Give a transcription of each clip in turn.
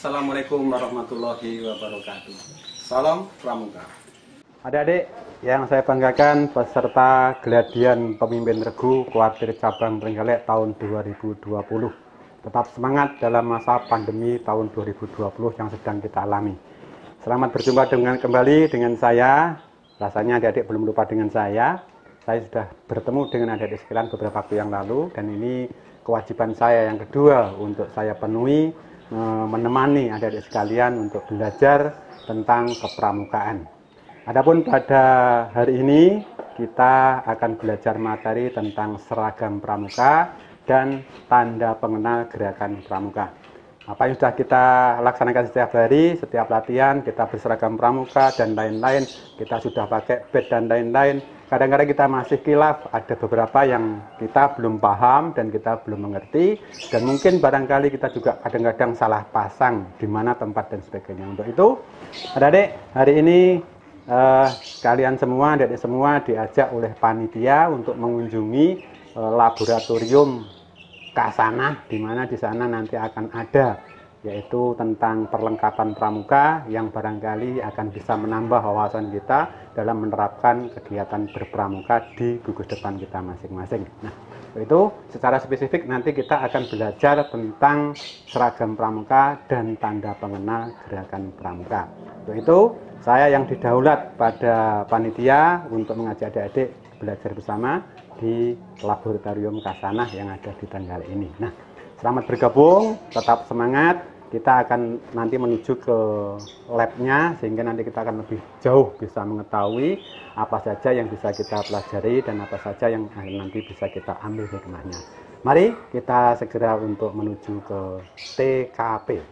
Assalamualaikum warahmatullahi wabarakatuh. Salam Pramuka. Adik-adik yang saya banggakan, peserta Geladian Pemimpin Regu Kuartir Cabang Trenggalek tahun 2020. Tetap semangat dalam masa pandemi tahun 2020 yang sedang kita alami. Selamat berjumpa kembali dengan saya. Rasanya adik-adik belum lupa dengan saya. Saya sudah bertemu dengan adik-adik sekalian beberapa waktu yang lalu, dan ini kewajiban saya yang kedua untuk saya penuhi, menemani adik-adik sekalian untuk belajar tentang kepramukaan. Adapun pada hari ini kita akan belajar materi tentang seragam pramuka dan tanda pengenal gerakan pramuka. Apa yang sudah kita laksanakan setiap hari, setiap latihan kita berseragam pramuka dan lain-lain, kita sudah pakai badge dan lain-lain. Kadang-kadang kita masih khilaf, ada beberapa yang kita belum paham dan kita belum mengerti, dan mungkin barangkali kita juga kadang-kadang salah pasang di mana tempat dan sebagainya. Untuk itu, adik-adik, hari ini kalian semua, adik-adik semua diajak oleh panitia untuk mengunjungi laboratorium Kasanah, di mana di sana nanti akan ada yaitu tentang perlengkapan pramuka yang barangkali akan bisa menambah wawasan kita dalam menerapkan kegiatan berpramuka di gugus depan kita masing-masing. Nah, itu secara spesifik nanti kita akan belajar tentang seragam pramuka dan tanda pengenal gerakan pramuka. Untuk itu, saya yang didaulat pada panitia untuk mengajak adik-adik belajar bersama di laboratorium Kasanah yang ada di Trenggalek ini. Nah, selamat bergabung, tetap semangat. Kita akan nanti menuju ke labnya, sehingga nanti kita akan lebih jauh bisa mengetahui apa saja yang bisa kita pelajari dan apa saja yang nanti bisa kita ambil hikmahnya. Mari kita segera untuk menuju ke TKP.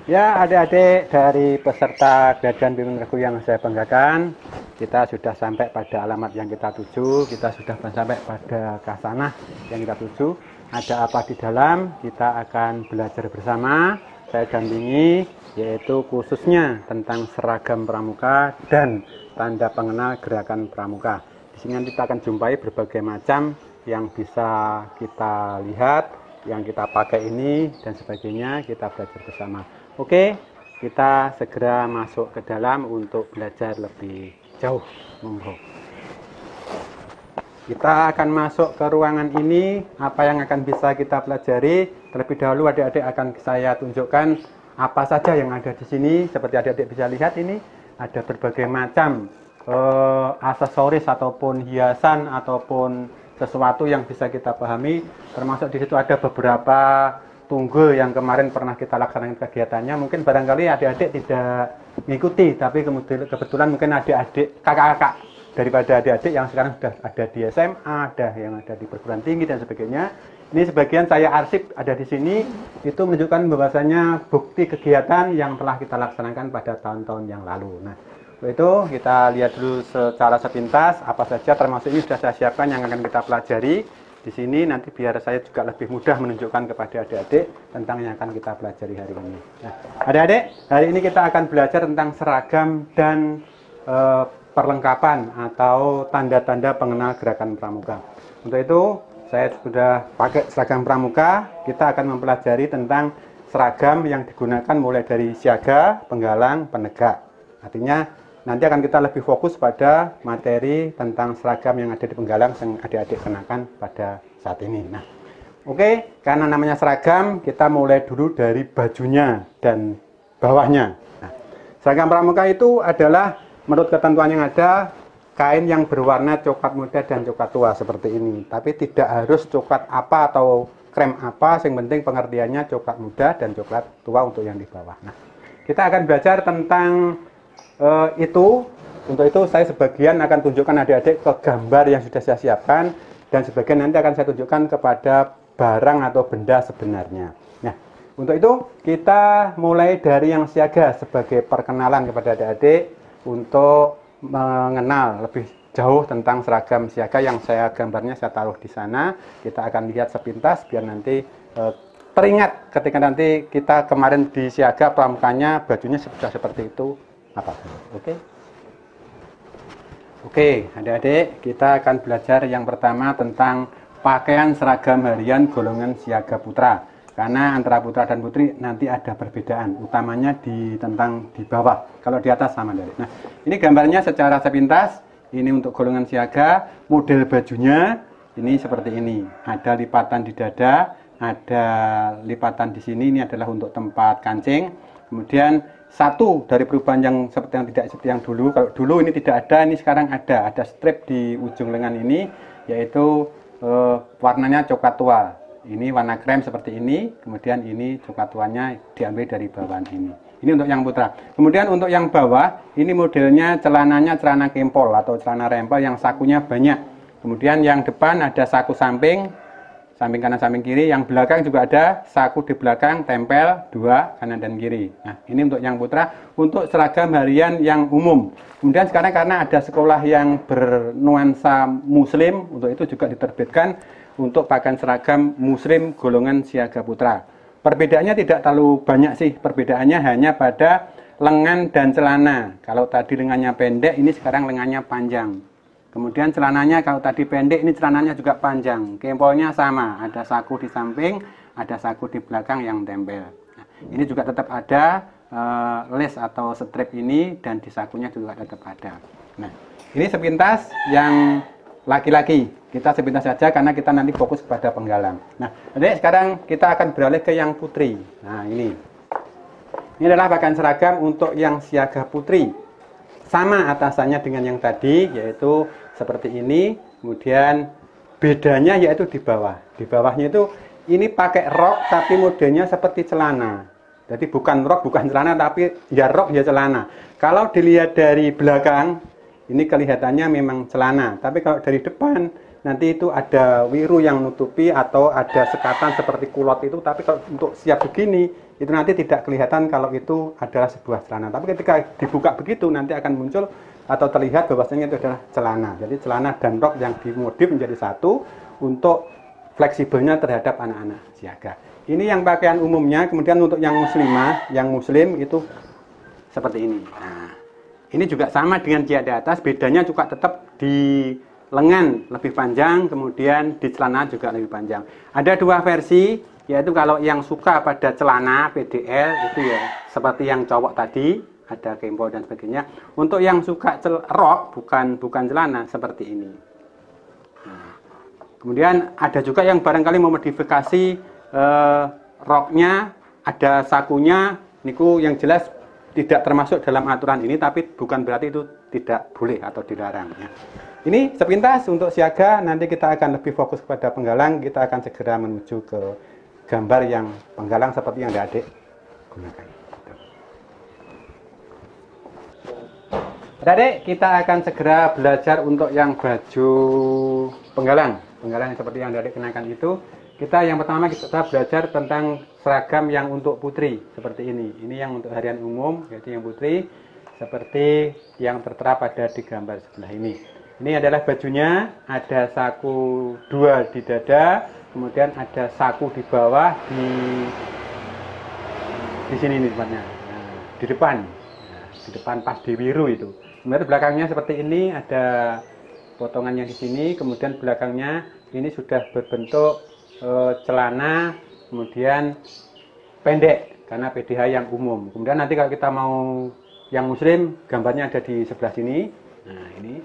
Ya, adik-adik dari peserta Geladian Pemimpin Regu yang saya banggakan, kita sudah sampai pada alamat yang kita tuju, kita sudah sampai pada Kasanah yang kita tuju. Ada apa di dalam, kita akan belajar bersama, saya dampingi, yaitu khususnya tentang seragam pramuka dan tanda pengenal gerakan pramuka. Di sini nanti kita akan jumpai berbagai macam yang bisa kita lihat, yang kita pakai ini, dan sebagainya, kita belajar bersama. Oke, kita segera masuk ke dalam untuk belajar lebih jauh. Monggo. Kita akan masuk ke ruangan ini. Apa yang akan bisa kita pelajari? Terlebih dahulu adik-adik akan saya tunjukkan apa saja yang ada di sini. Seperti adik-adik bisa lihat, ini ada berbagai macam aksesoris ataupun hiasan ataupun sesuatu yang bisa kita pahami. Termasuk di situ ada beberapa tunggul yang kemarin pernah kita laksanakan kegiatannya. Mungkin barangkali adik-adik tidak mengikuti, tapi kebetulan mungkin adik-adik, kakak-kakak daripada adik-adik yang sekarang sudah ada di SMA, ada yang ada di perguruan tinggi dan sebagainya. Ini sebagian saya arsip ada di sini, itu menunjukkan bahwasanya bukti kegiatan yang telah kita laksanakan pada tahun-tahun yang lalu. Nah, itu kita lihat dulu secara sepintas apa saja, termasuk ini sudah saya siapkan yang akan kita pelajari di sini, nanti biar saya juga lebih mudah menunjukkan kepada adik-adik tentang yang akan kita pelajari hari ini. Nah, adik-adik, hari ini kita akan belajar tentang seragam dan perlengkapan atau tanda-tanda pengenal gerakan pramuka. Untuk itu, saya sudah pakai seragam pramuka. Kita akan mempelajari tentang seragam yang digunakan mulai dari siaga, penggalang, penegak. Artinya, nanti akan kita lebih fokus pada materi tentang seragam yang ada di penggalang yang adik-adik kenakan pada saat ini. Nah, oke, karena namanya seragam, kita mulai dulu dari bajunya dan bawahnya. Nah, seragam pramuka itu adalah menurut ketentuan yang ada, kain yang berwarna coklat muda dan coklat tua seperti ini. Tapi tidak harus coklat apa atau krem apa, yang penting pengertiannya coklat muda dan coklat tua untuk yang di bawah. Nah, kita akan belajar tentang itu. Untuk itu saya sebagian akan tunjukkan adik-adik ke gambar yang sudah saya siapkan, dan sebagian nanti akan saya tunjukkan kepada barang atau benda sebenarnya. Nah, untuk itu kita mulai dari yang siaga sebagai perkenalan kepada adik-adik untuk mengenal lebih jauh tentang seragam siaga yang gambarnya saya taruh di sana. Kita akan lihat sepintas biar nanti teringat ketika nanti kita kemarin di siaga pramukanya bajunya sudah seperti itu apa. Oke, adik-adik, kita akan belajar yang pertama tentang pakaian seragam harian golongan siaga putra. Karena antara putra dan putri nanti ada perbedaan, utamanya tentang di bawah. Kalau di atas sama dari. Nah, ini gambarnya secara sepintas. Ini untuk golongan siaga, model bajunya ini seperti ini. Ada lipatan di dada, ada lipatan di sini. Ini adalah untuk tempat kancing. Kemudian satu dari perubahan yang seperti yang tidak seperti yang dulu. Kalau dulu ini tidak ada, ini sekarang ada. Ada strip di ujung lengan ini, yaitu warnanya coklat tua. Ini warna krem seperti ini. Kemudian ini coklat tuanya diambil dari bawahan ini. Ini untuk yang putra. Kemudian untuk yang bawah, ini modelnya celananya celana kempol atau celana rempel yang sakunya banyak. Kemudian yang depan ada saku samping kanan samping kiri, yang belakang juga ada saku di belakang tempel dua kanan dan kiri. Nah, ini untuk yang putra. Untuk seragam harian yang umum, kemudian sekarang karena ada sekolah yang bernuansa muslim, untuk itu juga diterbitkan untuk pakaian seragam muslim golongan siaga putra. Perbedaannya tidak terlalu banyak sih, perbedaannya hanya pada lengan dan celana. Kalau tadi lengannya pendek, ini sekarang lengannya panjang. Kemudian celananya kalau tadi pendek, ini celananya juga panjang. Kempolnya sama, ada saku di samping, ada saku di belakang yang tempel. Nah, ini juga tetap ada les atau strip ini, dan di sakunya juga tetap ada. Nah, ini sepintas yang laki-laki. Kita sepintas saja karena kita nanti fokus kepada penggalang. Nah, jadi sekarang kita akan beralih ke yang putri. Nah, ini adalah pakaian seragam untuk yang siaga putri. Sama atasannya dengan yang tadi, yaitu seperti ini. Kemudian bedanya yaitu di bawah. Di bawahnya itu ini pakai rok tapi modelnya seperti celana. Jadi bukan rok, bukan celana, tapi ya rok ya celana. Kalau dilihat dari belakang, ini kelihatannya memang celana. Tapi kalau dari depan, nanti itu ada wiru yang nutupi atau ada sekatan seperti kulot itu. Tapi kalau untuk siap begini, itu nanti tidak kelihatan kalau itu adalah sebuah celana. Tapi ketika dibuka begitu, nanti akan muncul atau terlihat bahwasanya itu adalah celana. Jadi celana dan rok yang dimodif menjadi satu untuk fleksibelnya terhadap anak-anak siaga. Ini yang pakaian umumnya. Kemudian untuk yang muslimah, yang muslim itu seperti ini. Nah, ini juga sama dengan di atas, bedanya juga tetap di lengan lebih panjang, kemudian di celana juga lebih panjang. Ada dua versi, yaitu kalau yang suka pada celana PDL itu ya seperti yang cowok tadi, ada kempol dan sebagainya. Untuk yang suka rok, bukan celana, seperti ini. Nah, kemudian ada juga yang barangkali memodifikasi roknya, ada sakunya. Niku yang jelas tidak termasuk dalam aturan ini, tapi bukan berarti itu tidak boleh atau dilarang. Ya. Ini sepintas untuk siaga, nanti kita akan lebih fokus kepada penggalang. Kita akan segera menuju ke gambar yang penggalang seperti yang adik gunakan. Adik, kita akan segera belajar untuk yang baju penggalang. Penggalang seperti yang adik kenakan itu. Kita yang pertama kita belajar tentang seragam yang untuk putri seperti ini. Ini yang untuk harian umum, yaitu yang putri, seperti yang tertera pada di gambar sebelah ini. Ini adalah bajunya, ada saku dua di dada, kemudian ada saku di bawah di sini nih tempatnya. Nah, di depan pas di biru itu. Kemudian belakangnya seperti ini, ada potongannya di sini, kemudian belakangnya ini sudah berbentuk celana, kemudian pendek karena PDH yang umum. Kemudian nanti kalau kita mau yang muslim, gambarnya ada di sebelah sini. Nah, ini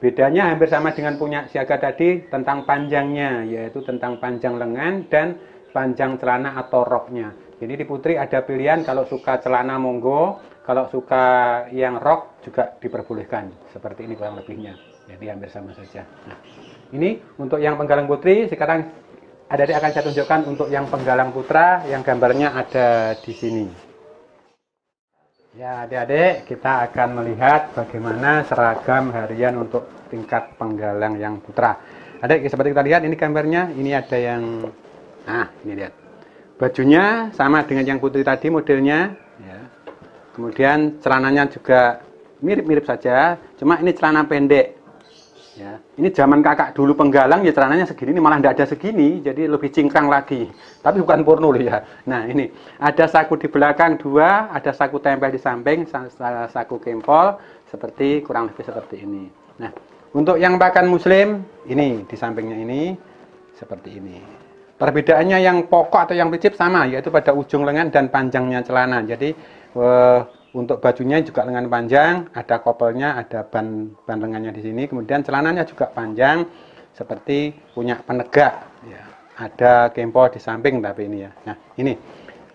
bedanya hampir sama dengan punya siaga tadi tentang panjangnya, yaitu tentang panjang lengan dan panjang celana atau roknya. Jadi di putri ada pilihan, kalau suka celana monggo, kalau suka yang rok juga diperbolehkan. Seperti ini kurang lebihnya. Jadi hampir sama saja. Nah, ini untuk yang penggalang putri. Sekarang adik-adik akan saya tunjukkan untuk yang penggalang putra, yang gambarnya ada di sini. Ya, adik-adik, kita akan melihat bagaimana seragam harian untuk tingkat penggalang yang putra. Adik, seperti kita lihat ini gambarnya, ini ada yang, nah ini lihat. Bajunya sama dengan yang putri tadi modelnya, ya. Kemudian celananya juga mirip-mirip saja, cuma ini celana pendek. Ya. Ini zaman kakak dulu penggalang ya celananya segini, ini malah tidak ada segini, jadi lebih cingkrang lagi. Tapi bukan porno ya. Nah ini ada saku di belakang dua, ada saku tempel di samping, saku kempol, seperti kurang lebih seperti ini. Nah untuk yang pakaian muslim ini di sampingnya ini seperti ini. Perbedaannya yang pokok atau yang prinsip sama, yaitu pada ujung lengan dan panjangnya celana. Jadi untuk bajunya juga lengan panjang, ada kopelnya, ada ban lengannya di sini. Kemudian celananya juga panjang, seperti punya penegak. Ya, ada kempol di samping tapi ini ya. Nah ini.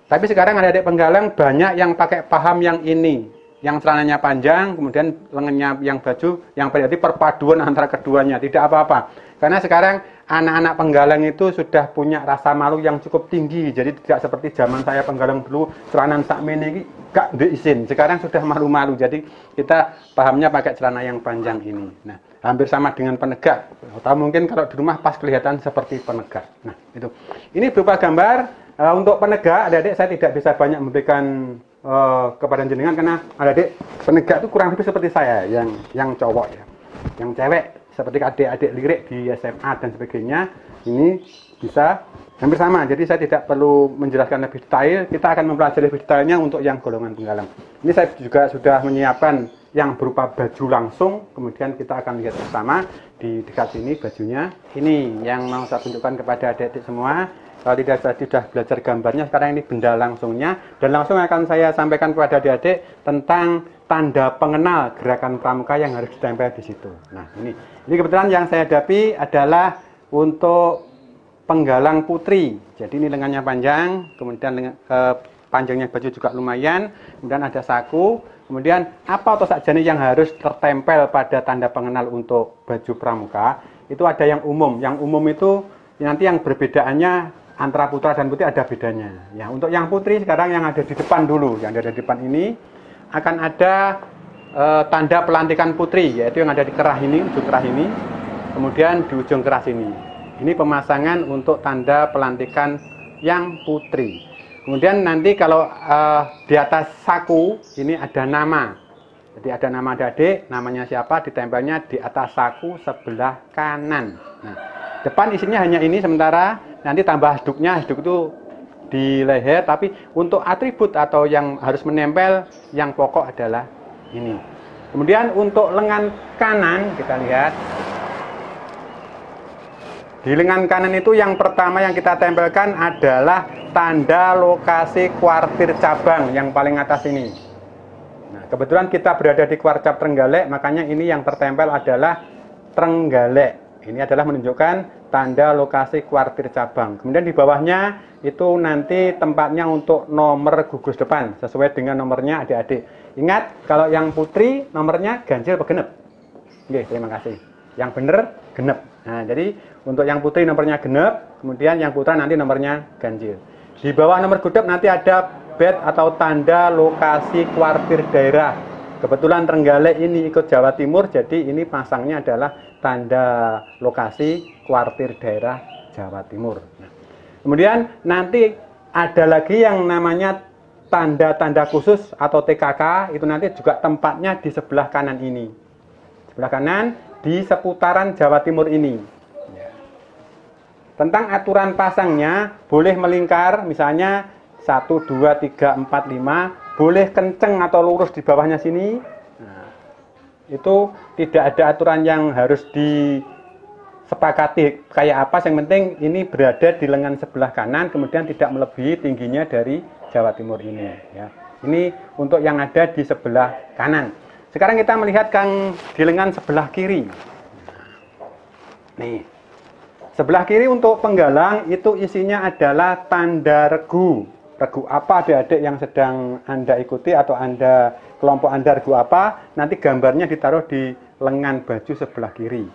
Tapi sekarang adik-adik penggalang banyak yang pakai paham yang ini, yang celananya panjang, kemudian lengannya yang baju yang berarti perpaduan antara keduanya. Tidak apa-apa. Karena sekarang anak-anak penggalang itu sudah punya rasa malu yang cukup tinggi. Jadi tidak seperti zaman saya penggalang dulu, celana sakmene ini gak diizin. Sekarang sudah malu-malu. Jadi kita pahamnya pakai celana yang panjang ini. Nah, hampir sama dengan penegak. Atau mungkin kalau di rumah pas kelihatan seperti penegak. Nah, itu. Ini berupa gambar untuk penegak. Adik-adik saya tidak bisa banyak memberikan kepada jenengan karena adik-adik penegak itu kurang lebih seperti saya yang cowok ya. Yang cewek seperti adik-adik lirik di SMA dan sebagainya, ini bisa hampir sama. Jadi saya tidak perlu menjelaskan lebih detail, kita akan mempelajari lebih detailnya untuk yang golongan penggalang. Ini saya juga sudah menyiapkan yang berupa baju langsung, kemudian kita akan lihat bersama di dekat sini bajunya. Ini yang mau saya tunjukkan kepada adik-adik semua. Kalau tidak tadi sudah belajar gambarnya, sekarang ini benda langsungnya, dan langsung akan saya sampaikan kepada adik-adik tentang tanda pengenal gerakan pramuka yang harus ditempel di situ. Nah ini kebetulan yang saya hadapi adalah untuk penggalang putri. Jadi ini lengannya panjang, kemudian panjangnya baju juga lumayan, kemudian ada saku, kemudian apa atau saja nih yang harus tertempel pada tanda pengenal untuk baju pramuka. Itu ada yang umum. Yang umum itu nanti yang perbedaannya antara putra dan putri ada bedanya. Ya, untuk yang putri sekarang yang ada di depan dulu, yang ada di depan ini akan ada tanda pelantikan putri, yaitu yang ada di kerah ini, ujung kerah ini, kemudian di ujung kerah sini. Ini pemasangan untuk tanda pelantikan yang putri. Kemudian nanti kalau di atas saku ini ada nama. Jadi ada nama adik, namanya siapa, ditempelnya di atas saku sebelah kanan. Nah, depan isinya hanya ini sementara, nanti tambah hasduknya, hasduk itu di leher, tapi untuk atribut atau yang harus menempel yang pokok adalah ini. Kemudian untuk lengan kanan kita lihat. Di lengan kanan itu yang pertama yang kita tempelkan adalah tanda lokasi kuartir cabang yang paling atas ini. Nah, kebetulan kita berada di Kuarcap Trenggalek, makanya ini yang tertempel adalah Trenggalek. Ini adalah menunjukkan tanda lokasi kuartir cabang. Kemudian di bawahnya itu nanti tempatnya untuk nomor gugus depan sesuai dengan nomornya adik-adik. Ingat, kalau yang putri nomornya ganjil apa genep? Oke, terima kasih. Yang benar genep. Nah, jadi untuk yang putri nomornya genep, kemudian yang putra nanti nomornya ganjil. Di bawah nomor gudep nanti ada bed atau tanda lokasi kuartir daerah. Kebetulan Trenggalek ini ikut Jawa Timur, jadi ini pasangnya adalah tanda lokasi kuartir daerah Jawa Timur. Nah, kemudian nanti ada lagi yang namanya tanda-tanda khusus atau TKK, itu nanti juga tempatnya di sebelah kanan ini. Sebelah kanan di seputaran Jawa Timur ini. Tentang aturan pasangnya, boleh melingkar, misalnya 1, 2, 3, 4, 5, boleh kenceng atau lurus di bawahnya sini. Nah, itu tidak ada aturan yang harus disepakati kayak apa, yang penting ini berada di lengan sebelah kanan, kemudian tidak melebihi tingginya dari Jawa Timur ini. Ya. Ini untuk yang ada di sebelah kanan. Sekarang kita melihat Kang di lengan sebelah kiri. Nih, sebelah kiri untuk penggalang itu isinya adalah tanda regu. regu apa adik-adik yang sedang Anda ikuti atau kelompok Anda regu apa, nanti gambarnya ditaruh di lengan baju sebelah kiri.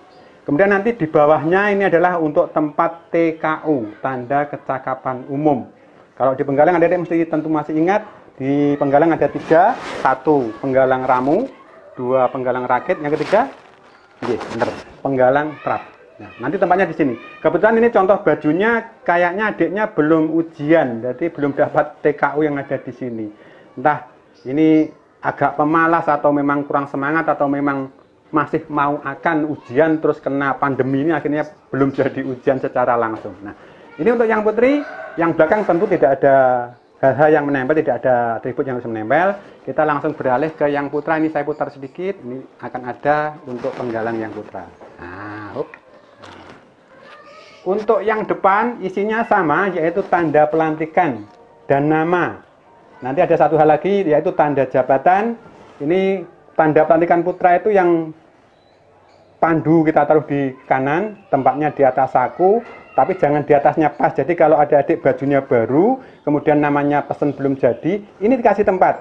Kemudian nanti di bawahnya ini adalah untuk tempat TKU, tanda kecakapan umum. Kalau di Penggalang adik-adik mesti tentu masih ingat, di Penggalang ada 3, 1 penggalang ramu, 2 penggalang rakit, yang ketiga, bener, penggalang trap. Nah, nanti tempatnya di sini. Kebetulan ini contoh bajunya, kayaknya adiknya belum ujian, jadi belum dapat TKU yang ada di sini. Entah ini agak pemalas atau memang kurang semangat atau memang masih mau akan ujian terus kena pandemi ini akhirnya belum jadi ujian secara langsung. Nah, ini untuk yang putri, yang belakang tentu tidak ada hal-hal yang menempel, tidak ada atribut yang harus menempel. Kita langsung beralih ke yang putra. Ini saya putar sedikit, ini akan ada untuk penggalang yang putra. Nah, untuk yang depan isinya sama, yaitu tanda pelantikan dan nama. Nanti ada satu hal lagi, yaitu tanda jabatan. Ini tanda pelantikan putra itu yang pandu kita taruh di kanan, tempatnya di atas saku, tapi jangan di atasnya pas. Jadi kalau ada adik bajunya baru, kemudian namanya pesen belum jadi, ini dikasih tempat.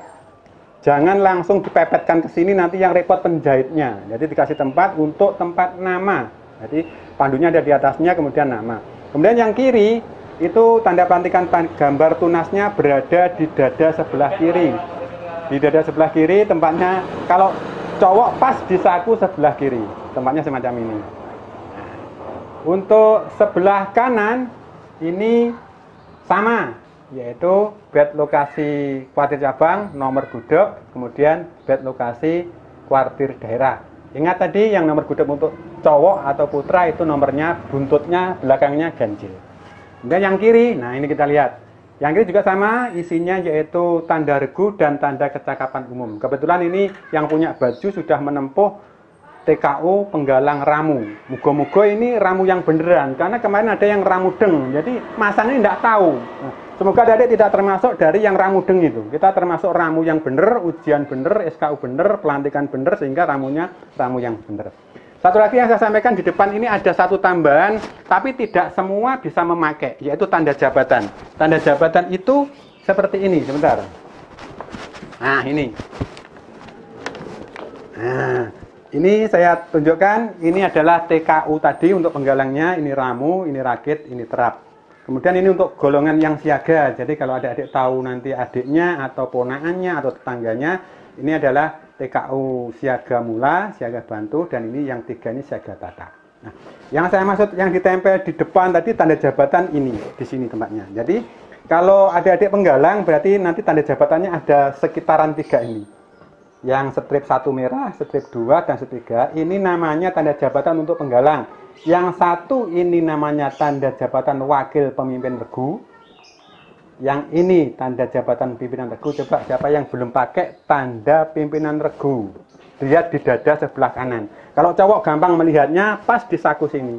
Jangan langsung dipepetkan ke sini, nanti yang repot penjahitnya. Jadi dikasih tempat untuk tempat nama. Jadi pandunya ada di atasnya, kemudian nama. Kemudian yang kiri, itu tanda pelantikan gambar tunasnya berada di dada sebelah kiri. Di dada sebelah kiri tempatnya, kalau cowok pas di saku sebelah kiri. Tempatnya semacam ini. Untuk sebelah kanan, ini sama, yaitu bed lokasi kuartir cabang, nomor gudeg, kemudian bed lokasi kuartir daerah. Ingat tadi yang nomor gudeg untuk cowok atau putra itu nomornya, buntutnya, belakangnya ganjil. Kemudian yang kiri, nah ini kita lihat. Yang kiri juga sama, isinya yaitu tanda regu dan tanda kecakapan umum. Kebetulan ini yang punya baju sudah menempuh TKU penggalang ramu. Mugo-mugo ini ramu yang beneran, karena kemarin ada yang ramu deng, jadi masanya tidak tahu. Nah, semoga adik tidak termasuk dari yang ramu deng itu. Kita termasuk ramu yang bener, ujian bener, SKU bener, pelantikan bener, sehingga ramunya ramu yang bener. Satu lagi yang saya sampaikan di depan ini ada satu tambahan, tapi tidak semua bisa memakai, yaitu tanda jabatan. Tanda jabatan itu seperti ini, sebentar. Nah, ini. Nah, ini saya tunjukkan, ini adalah TKU tadi untuk penggalangnya, ini ramu, ini rakit, ini terap. Kemudian ini untuk golongan yang siaga, jadi kalau ada adik tahu nanti adiknya atau ponaannya atau tetangganya, ini adalah TKU siaga mula, siaga bantu, dan ini yang 3 ini siaga tata. Nah, yang saya maksud yang ditempel di depan tadi tanda jabatan ini, di sini tempatnya. Jadi kalau adik-adik penggalang berarti nanti tanda jabatannya ada sekitaran 3 ini. Yang strip 1 merah, strip 2, dan strip 3, ini namanya tanda jabatan untuk penggalang. Yang 1 ini namanya tanda jabatan wakil pemimpin regu. Yang ini tanda jabatan pimpinan regu. Coba siapa yang belum pakai tanda pimpinan regu? Lihat di dada sebelah kanan. Kalau cowok gampang melihatnya pas di saku sini.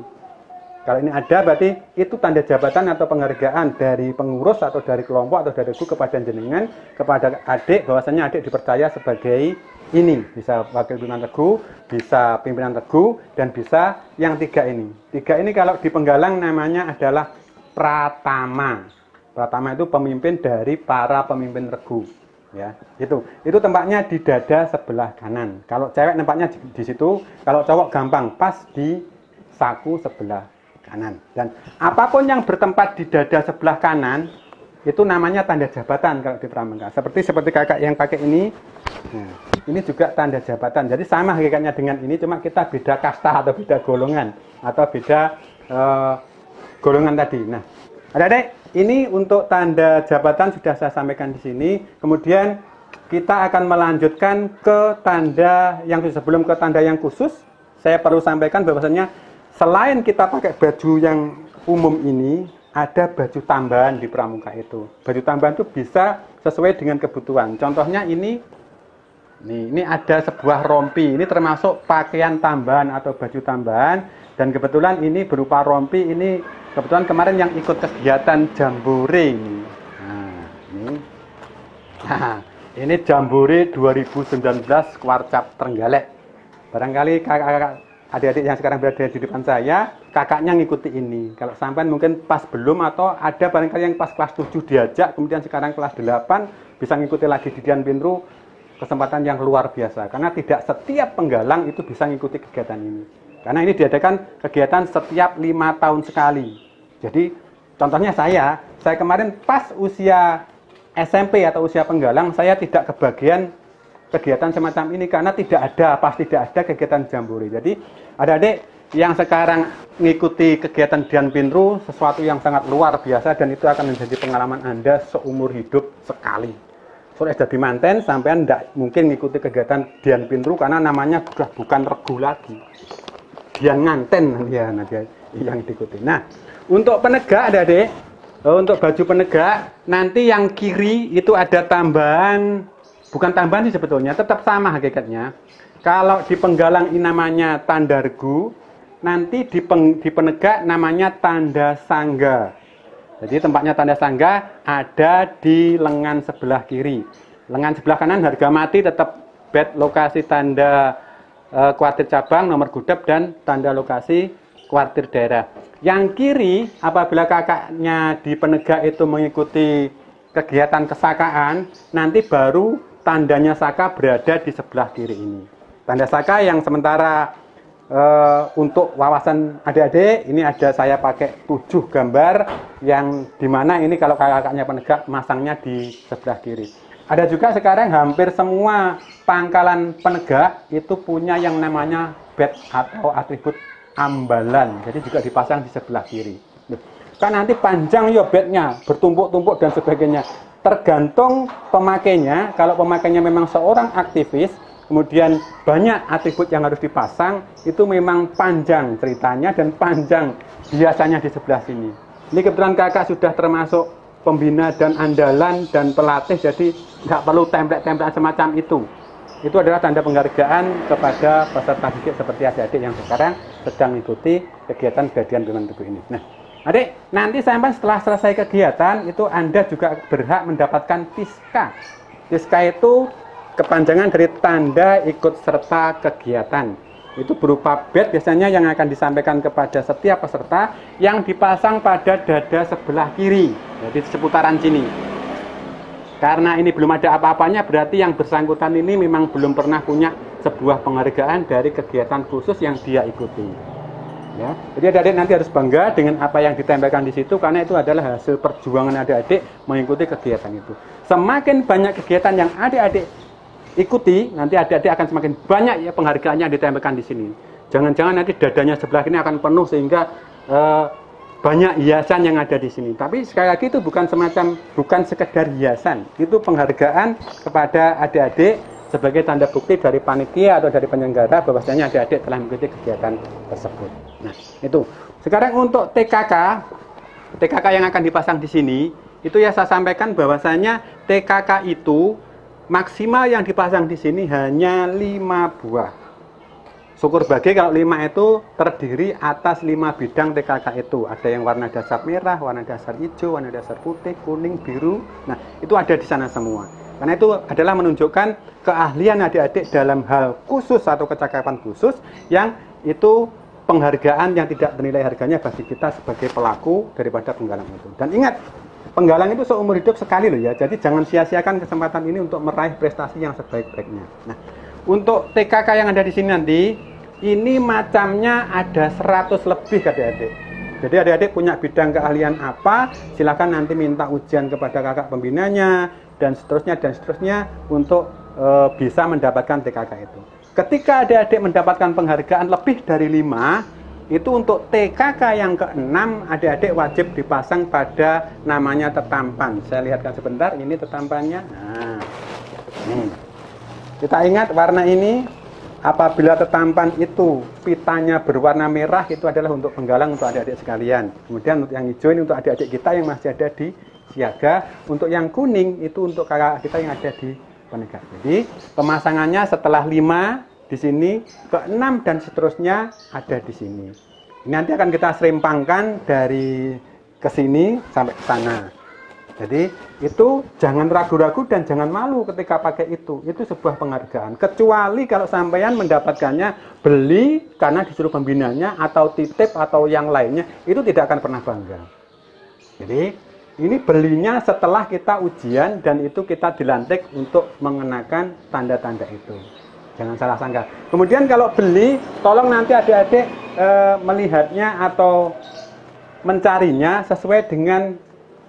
Kalau ini ada berarti itu tanda jabatan atau penghargaan dari pengurus atau dari kelompok atau dari regu kepada jenengan, kepada adik, bahwasanya adik dipercaya sebagai ini. Bisa wakil pimpinan regu, bisa pimpinan regu, dan bisa yang 3 ini. 3 ini kalau di penggalang namanya adalah pratama. Pratama itu pemimpin dari para pemimpin regu, ya. Itu tempatnya di dada sebelah kanan. Kalau cewek tempatnya di situ, kalau cowok gampang pas di saku sebelah kanan. Dan apapun yang bertempat di dada sebelah kanan itu namanya tanda jabatan kalau di Pramangka. Seperti kakak yang pakai ini. Nah, ini juga tanda jabatan. Jadi sama hakikatnya dengan ini, cuma kita beda kasta atau beda golongan atau beda golongan tadi. Nah, adik-adik, ini untuk tanda jabatan sudah saya sampaikan di sini. Kemudian kita akan melanjutkan ke tanda yang sebelum ke tanda yang khusus. Saya perlu sampaikan bahwasanya selain kita pakai baju yang umum ini, ada baju tambahan di pramuka itu. Baju tambahan itu bisa sesuai dengan kebutuhan. Contohnya ini ada sebuah rompi. Ini termasuk pakaian tambahan atau baju tambahan. Dan kebetulan ini berupa rompi. Ini kebetulan kemarin yang ikut kegiatan jambore ini. Ini jambore 2019 Kwarcap Trenggalek. Barangkali kakak-kakak adik-adik yang sekarang berada di depan saya, kakaknya ngikuti ini. Kalau sampai mungkin pas belum atau ada barangkali yang pas kelas 7 diajak, kemudian sekarang kelas 8 bisa ngikuti lagi di Dian Pinru, kesempatan yang luar biasa. Karena tidak setiap penggalang itu bisa ngikuti kegiatan ini. Karena ini diadakan kegiatan setiap 5 tahun sekali. Jadi contohnya saya kemarin pas usia SMP atau usia penggalang, saya tidak kebagian kegiatan semacam ini karena tidak ada kegiatan jambore. Jadi adik-adik yang sekarang mengikuti kegiatan Dian Pinru sesuatu yang sangat luar biasa dan itu akan menjadi pengalaman Anda seumur hidup sekali. Soalnya jadi manten sampean tidak mungkin mengikuti kegiatan Dian Pinru karena namanya sudah bukan regu lagi. Dian nganten ya nanti yang diikuti. Nah, untuk penegak adik-adik, untuk baju penegak nanti yang kiri itu ada tambahan. Bukan tambahan sih sebetulnya, tetap sama hakikatnya. Kalau di penggalang ini namanya tanda regu, nanti di penegak namanya tanda sangga. Jadi tempatnya tanda sangga ada di lengan sebelah kiri. Lengan sebelah kanan harga mati tetap bed lokasi tanda kuartir cabang, nomor gudep, dan tanda lokasi kuartir daerah. Yang kiri, apabila kakaknya di penegak itu mengikuti kegiatan kesakaan, nanti baru tandanya saka berada di sebelah kiri ini. Tanda saka yang sementara untuk wawasan adik-adik, ini ada saya pakai 7 gambar yang dimana ini kalau kakaknya penegak masangnya di sebelah kiri. Ada juga sekarang hampir semua pangkalan penegak itu punya yang namanya badge atau atribut ambalan. Jadi juga dipasang di sebelah kiri. Kan nanti panjang ya badge-nya, bertumpuk-tumpuk dan sebagainya. Tergantung pemakainya. Kalau pemakainya memang seorang aktivis, kemudian banyak atribut yang harus dipasang, itu memang panjang ceritanya dan panjang biasanya di sebelah sini. Ini kebetulan kakak sudah termasuk pembina dan andalan dan pelatih, jadi nggak perlu template-template semacam itu. Itu adalah tanda penghargaan kepada peserta didik seperti adik-adik yang sekarang sedang mengikuti kegiatan Dian Pinru ini. Nah, adik, nanti sampai setelah selesai kegiatan itu Anda juga berhak mendapatkan TISKA. TISKA itu kepanjangan dari tanda ikut serta kegiatan. Itu berupa badge biasanya yang akan disampaikan kepada setiap peserta yang dipasang pada dada sebelah kiri. Jadi seputaran sini. Karena ini belum ada apa-apanya, berarti yang bersangkutan ini memang belum pernah punya sebuah penghargaan dari kegiatan khusus yang dia ikuti. Ya, jadi adik-adik nanti harus bangga dengan apa yang ditempelkan di situ karena itu adalah hasil perjuangan adik-adik mengikuti kegiatan itu. Semakin banyak kegiatan yang adik-adik ikuti, nanti adik-adik akan semakin banyak ya penghargaannya yang ditempelkan di sini. Jangan-jangan nanti dadanya sebelah ini akan penuh sehingga banyak hiasan yang ada di sini. Tapi sekali lagi itu bukan sekedar hiasan, itu penghargaan kepada adik-adik sebagai tanda bukti dari panitia atau dari penyelenggara bahwasanya adik-adik telah mengikuti kegiatan tersebut. Nah, itu. Sekarang untuk TKK yang akan dipasang di sini, itu ya saya sampaikan bahwasanya TKK itu maksimal yang dipasang di sini hanya 5 buah. Syukur bagi kalau 5 itu terdiri atas 5 bidang TKK itu. Ada yang warna dasar merah, warna dasar hijau, warna dasar putih, kuning, biru. Nah, itu ada di sana semua. Karena itu adalah menunjukkan keahlian adik-adik dalam hal khusus atau kecakapan khusus yang itu penghargaan yang tidak bernilai harganya bagi kita sebagai pelaku daripada penggalang itu. Dan ingat, penggalang itu seumur hidup sekali loh ya. Jadi jangan sia-siakan kesempatan ini untuk meraih prestasi yang sebaik-baiknya. Nah, untuk TKK yang ada di sini nanti, ini macamnya ada 100 lebih adik-adik. Jadi adik-adik punya bidang keahlian apa, silakan nanti minta ujian kepada kakak pembinanya, dan seterusnya untuk bisa mendapatkan TKK itu. Ketika adik-adik mendapatkan penghargaan lebih dari 5, itu untuk TKK yang ke-6, adik-adik wajib dipasang pada namanya tetampan. Saya lihatkan sebentar, ini tetampannya. Nah, kita ingat warna ini, apabila tetampan itu pitanya berwarna merah, itu adalah untuk penggalang untuk adik-adik sekalian. Kemudian untuk yang hijau ini untuk adik-adik kita yang masih ada di siaga. Untuk yang kuning itu untuk kakak kita yang ada di penegak. Jadi pemasangannya setelah 5 di sini, ke-6 dan seterusnya ada di sini. Ini nanti akan kita serimpangkan dari ke sini sampai ke sana. Jadi itu jangan ragu-ragu dan jangan malu ketika pakai itu. Itu sebuah penghargaan. Kecuali kalau sampean mendapatkannya beli karena disuruh pembinanya atau titip atau yang lainnya, itu tidak akan pernah bangga. Jadi ini belinya setelah kita ujian dan itu kita dilantik untuk mengenakan tanda-tanda itu. Jangan salah sangka. Kemudian kalau beli, tolong nanti adik-adik melihatnya atau mencarinya sesuai dengan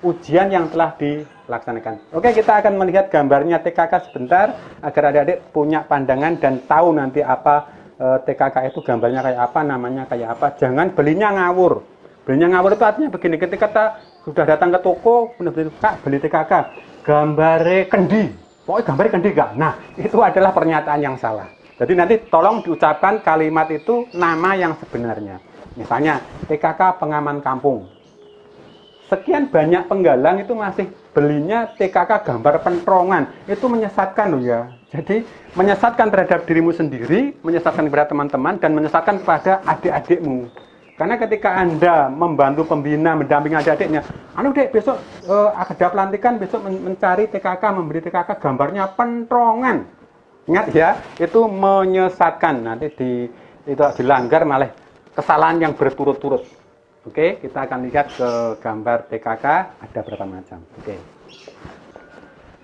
ujian yang telah dilaksanakan. Oke, kita akan melihat gambarnya TKK sebentar agar adik-adik punya pandangan dan tahu nanti apa TKK itu gambarnya kayak apa, namanya kayak apa. Jangan belinya ngawur. Belinya ngawur itu artinya begini, ketika kita sudah datang ke toko, Kak beli TKK, gambare kendi. Pokoknya gambare kendi gak? Nah, itu adalah pernyataan yang salah. Jadi nanti tolong diucapkan kalimat itu nama yang sebenarnya. Misalnya TKK pengaman kampung. Sekian banyak penggalang itu masih belinya TKK gambar pentrongan. Itu menyesatkan loh ya. Jadi menyesatkan terhadap dirimu sendiri, menyesatkan kepada teman-teman, dan menyesatkan kepada adik-adikmu. Karena ketika Anda membantu pembina, mendampingi adik-adiknya, anu dek besok ada pelantikan, besok mencari TKK, memberi TKK gambarnya pentrongan. Ingat ya, itu menyesatkan. Nanti itu dilanggar malah kesalahan yang berturut-turut. Oke, kita akan lihat ke gambar TKK, ada berapa macam. Oke.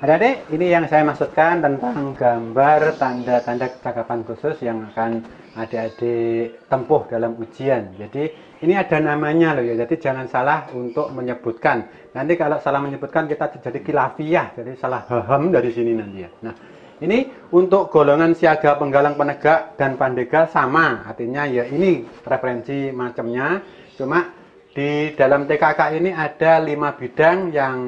Adik-adik, ini yang saya maksudkan tentang gambar tanda-tanda kecakapan khusus yang akan adik-adik tempuh dalam ujian. Jadi, ini ada namanya loh ya, jadi jangan salah untuk menyebutkan. Nanti kalau salah menyebutkan kita jadi khilafiyah, jadi salah paham dari sini nanti ya. Nah, ini untuk golongan siaga, penggalang, penegak, dan pandega sama. Artinya ya ini referensi macamnya. Cuma di dalam TKK ini ada 5 bidang yang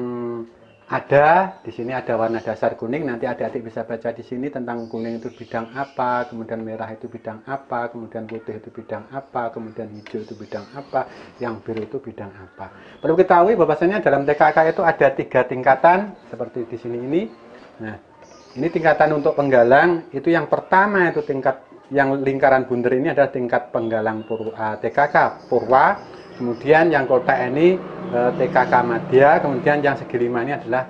ada. Di sini ada warna dasar kuning. Nanti adik-adik bisa baca di sini tentang kuning itu bidang apa, kemudian merah itu bidang apa, kemudian putih itu bidang apa, kemudian hijau itu bidang apa, yang biru itu bidang apa. Perlu ketahui bahwasanya dalam TKK itu ada 3 tingkatan seperti di sini ini. Nah, ini tingkatan untuk penggalang. Itu yang pertama itu tingkat yang lingkaran bunder ini adalah tingkat penggalang TKK Purwa, kemudian yang kotak ini TKK Madya, kemudian yang segi 5 ini adalah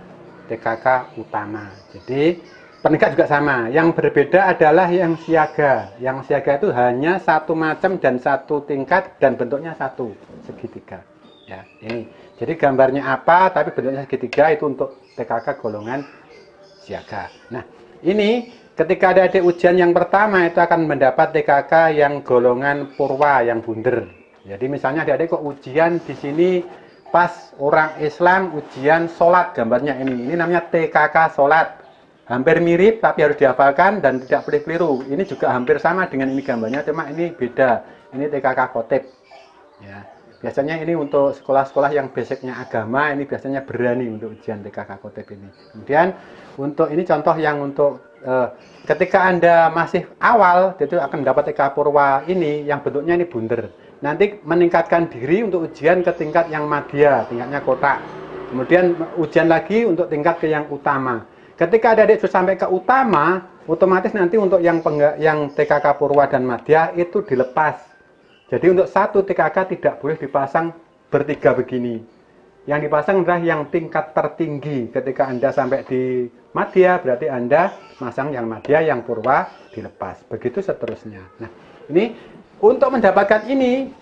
TKK Utama. Jadi penegak juga sama, yang berbeda adalah yang siaga. Yang siaga itu hanya satu macam dan satu tingkat dan bentuknya satu, segitiga. Ya, ini. Jadi gambarnya apa tapi bentuknya segitiga, itu untuk TKK golongan siaga. Nah, ini ketika adik-adik ujian yang pertama itu akan mendapat TKK yang golongan purwa, yang bunder. Jadi misalnya adik-adik kok ujian di sini pas orang Islam ujian sholat, gambarnya ini. Ini namanya TKK sholat. Hampir mirip tapi harus dihafalkan dan tidak boleh keliru. Ini juga hampir sama dengan ini gambarnya, cuma ini beda. Ini TKK khotib. Ya. Biasanya ini untuk sekolah-sekolah yang basicnya agama, ini biasanya berani untuk ujian TKK khotib ini. Kemudian untuk ini contoh yang untuk ketika Anda masih awal, itu akan mendapat TKK Purwa ini yang bentuknya ini bunder. Nanti meningkatkan diri untuk ujian ke tingkat yang madya, tingkatnya kotak. Kemudian ujian lagi untuk tingkat ke yang utama. Ketika adik-adik sudah sampai ke utama, otomatis nanti untuk yang TKK Purwa dan madya itu dilepas. Jadi untuk satu TKK tidak boleh dipasang bertiga begini. Yang dipasang adalah yang tingkat tertinggi. Ketika Anda sampai di madya, berarti Anda masang yang madya, yang purwa dilepas. Begitu seterusnya. Nah, ini untuk mendapatkan ini,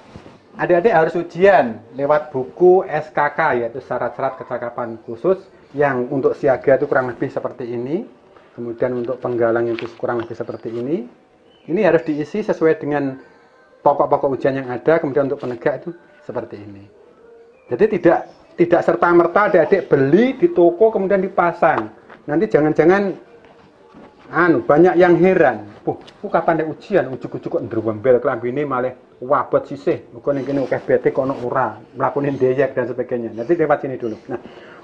adik-adik harus ujian lewat buku SKK, yaitu syarat-syarat kecakapan khusus, yang untuk siaga itu kurang lebih seperti ini. Kemudian untuk penggalang itu kurang lebih seperti ini. Ini harus diisi sesuai dengan pokok-pokok ujian yang ada. Kemudian untuk penegak itu seperti ini. Jadi tidak serta-merta adik-adik beli di toko kemudian dipasang. Nanti jangan-jangan banyak yang heran. Kapan ada ujian ujuk-ujuk kok ndrewembel klambine malah wabot sisih. Muga ning kene akeh bete kok ono ora, mlakunin deyek dan sebagainya. Nanti lewat sini dulu. Nah,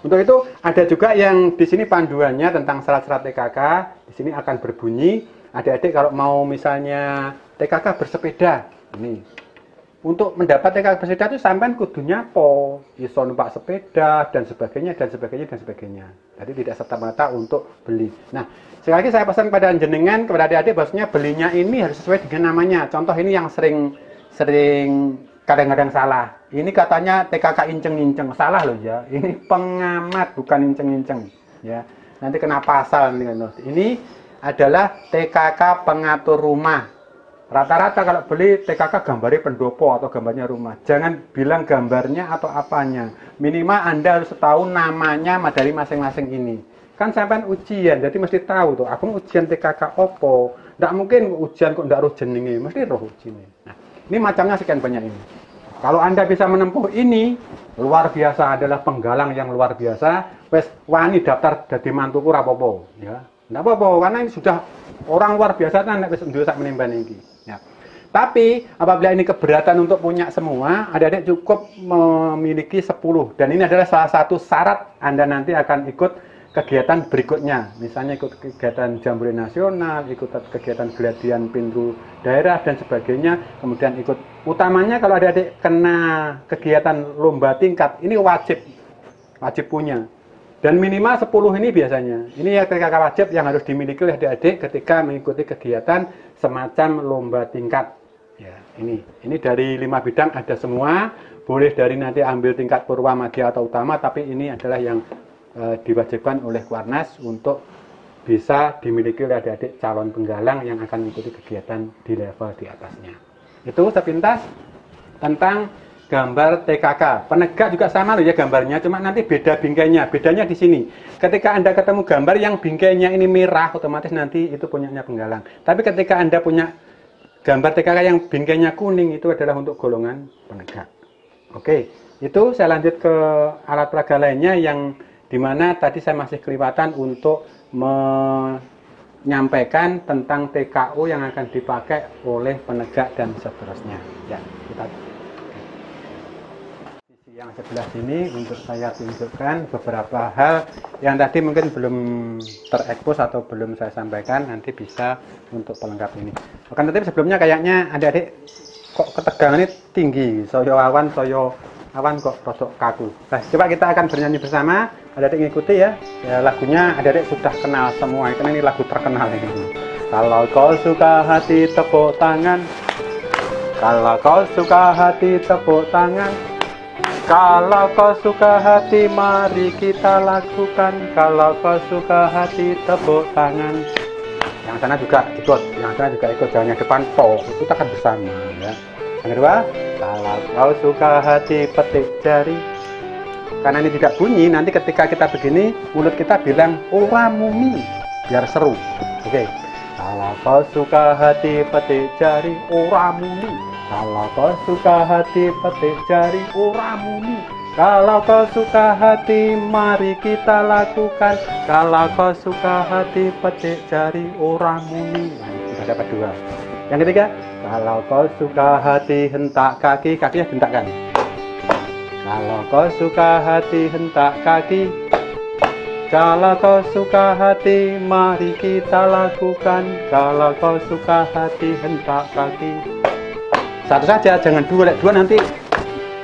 untuk itu ada juga yang di sini panduannya tentang syarat-syarat TKK. Di sini akan berbunyi, adik-adik kalau mau misalnya TKK bersepeda, ini. Untuk mendapat TKK bersepeda itu sampean kudunya iso numpak sepeda dan sebagainya dan sebagainya dan sebagainya. Jadi tidak serta-merta untuk beli. Nah, sekali lagi saya pesan kepada jenengan, kepada adik-adik, bahwasanya belinya ini harus sesuai dengan namanya. Contoh ini yang sering kadang-kadang salah. Ini katanya TKK inceng-inceng, salah loh ya. Ini pengamat bukan inceng-inceng ya. Nanti kena pasal nih. Ini adalah TKK pengatur rumah. Rata-rata kalau beli TKK gambarnya pendopo atau gambarnya rumah. Jangan bilang gambarnya atau apanya. Minimal Anda harus tahu namanya dari masing-masing ini. Kan sampai ujian, jadi mesti tahu tuh. Aku ujian TKK opo. Nggak mungkin ujian kok nggak roh jenenge, mesti roh ujiannya. Nah, ini macamnya sekian banyak ini. Kalau Anda bisa menempuh ini, luar biasa, adalah penggalang yang luar biasa. Wes wani daftar jadi mantuku rapopo, ya. Nggak apa-apa, karena ini sudah orang luar biasa kan nek wis duwe sak menimban iki. Ya. Tapi apabila ini keberatan untuk punya semua, adik-adik cukup memiliki 10 dan ini adalah salah satu syarat Anda nanti akan ikut kegiatan berikutnya. Misalnya ikut kegiatan Jambore Nasional, ikut kegiatan geladian pintu daerah dan sebagainya. Kemudian ikut utamanya kalau adik-adik kena kegiatan lomba tingkat, ini wajib punya. Dan minimal 10 ini biasanya. Ini ya TKK wajib yang harus dimiliki oleh adik-adik ketika mengikuti kegiatan semacam lomba tingkat. Ya, ini dari 5 bidang ada semua. Boleh dari nanti ambil tingkat purwa, madya atau utama, tapi ini adalah yang diwajibkan oleh Kuarnas untuk bisa dimiliki oleh adik-adik calon penggalang yang akan mengikuti kegiatan di level di atasnya. Itu sepintas tentang gambar TKK. Penegak juga sama loh ya gambarnya, cuma nanti beda bingkainya. Bedanya di sini. Ketika Anda ketemu gambar yang bingkainya ini merah, otomatis nanti itu punyanya penggalang. Tapi ketika Anda punya gambar TKK yang bingkainya kuning, itu adalah untuk golongan penegak. Oke, itu saya lanjut ke alat peraga lainnya yang dimana tadi saya masih kelewatan untuk menyampaikan tentang TKO yang akan dipakai oleh penegak dan seterusnya. Ya, kita yang sebelah sini untuk saya tunjukkan beberapa hal yang tadi mungkin belum terekspos atau belum saya sampaikan, nanti bisa untuk pelengkap ini. Akan tetapi sebelumnya kayaknya adik-adik kok ketegangannya tinggi, soyo awan kok rodok kaku. Nah, coba kita akan bernyanyi bersama, adik-adik ngikuti ya. Ya, lagunya adik-adik sudah kenal semua, karena ini lagu terkenal ini. Kalau kau suka hati tepuk tangan, kalau kau suka hati tepuk tangan. Kalau kau suka hati, mari kita lakukan. Kalau kau suka hati, tepuk tangan. Yang sana juga ikut, jangan yang depan po. Kita akan bersama ya. Yang kedua, kalau kau suka hati, petik jari. Karena ini tidak bunyi, nanti ketika kita begini, mulut kita bilang ora mumi, biar seru. Oke. Kalau kau suka hati, petik jari, ora mumi. Kalau kau suka hati, petik jari, ora muni. Kalau kau suka hati, mari kita lakukan. Kalau kau suka hati, petik jari, ora muni. Sudah dapat 2. Yang ketiga, kalau kau suka hati, hentak kaki, kakinya hentakkan. Kalau kau suka hati, hentak kaki. Kalau kau suka hati, mari kita lakukan. Kalau kau suka hati, hentak kaki. Satu saja, jangan dua nanti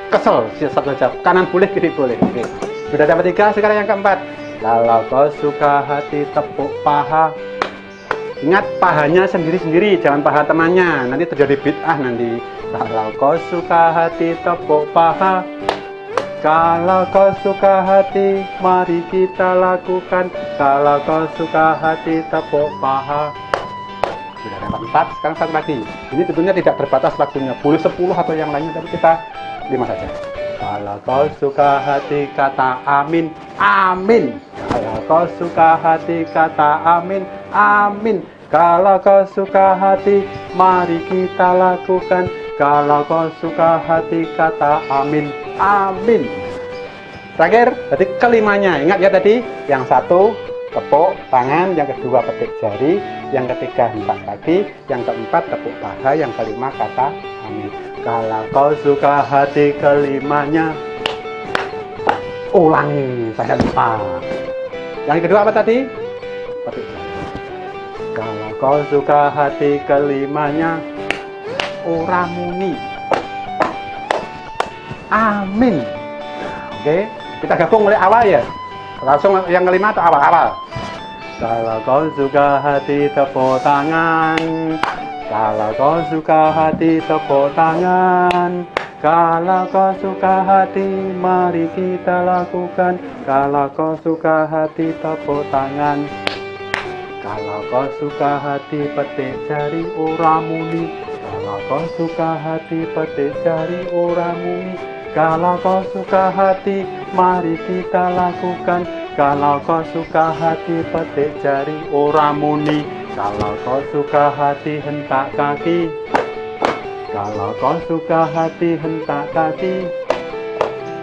kesel. Satu saja, kanan boleh, kiri boleh. Oke. Sudah dapat 3, sekarang yang keempat. Kalau kau suka hati, tepuk paha. Ingat pahanya sendiri-sendiri, jangan paha temannya, nanti terjadi bid'ah nanti. Kalau kau suka hati, tepuk paha. Kalau kau suka hati, mari kita lakukan. Kalau kau suka hati, tepuk paha. Sudah dapat 4, sekarang 1 lagi. Ini tentunya tidak terbatas waktunya, boleh 10 atau yang lainnya, tapi kita 5 saja. Kalau kau suka hati, kata amin, amin. Kalau kau suka hati, kata amin, amin. Kalau kau suka hati, mari kita lakukan. Kalau kau suka hati, kata amin, amin. Terakhir, berarti kelimanya, ingat ya tadi, yang 1 tepuk tangan, yang kedua petik jari, yang ketiga hentak kaki, yang keempat tepuk paha, yang kelima kata amin. Kalau kau suka hati, kelimanya ulangi, saya lupa. Yang kedua apa tadi? Petik jari. Kalau kau suka hati, kelimanya ora muni, amin. Oke, kita gabung mulai awal ya. Langsung yang kelima atau awal-awal. Kalau kau suka hati, tepuk tangan. Kalau kau suka hati, tepuk tangan. Kalau kau suka hati, mari kita lakukan. Kalau kau suka hati, tepuk tangan. Kalau kau suka hati, petik jari ora muni. Kalau kau suka hati, petik jari ora muni. Kalau kau suka hati, mari kita lakukan. Kalau kau suka hati, petik jari ora muni. Kalau kau suka hati, hentak kaki. Kalau kau suka hati, hentak kaki.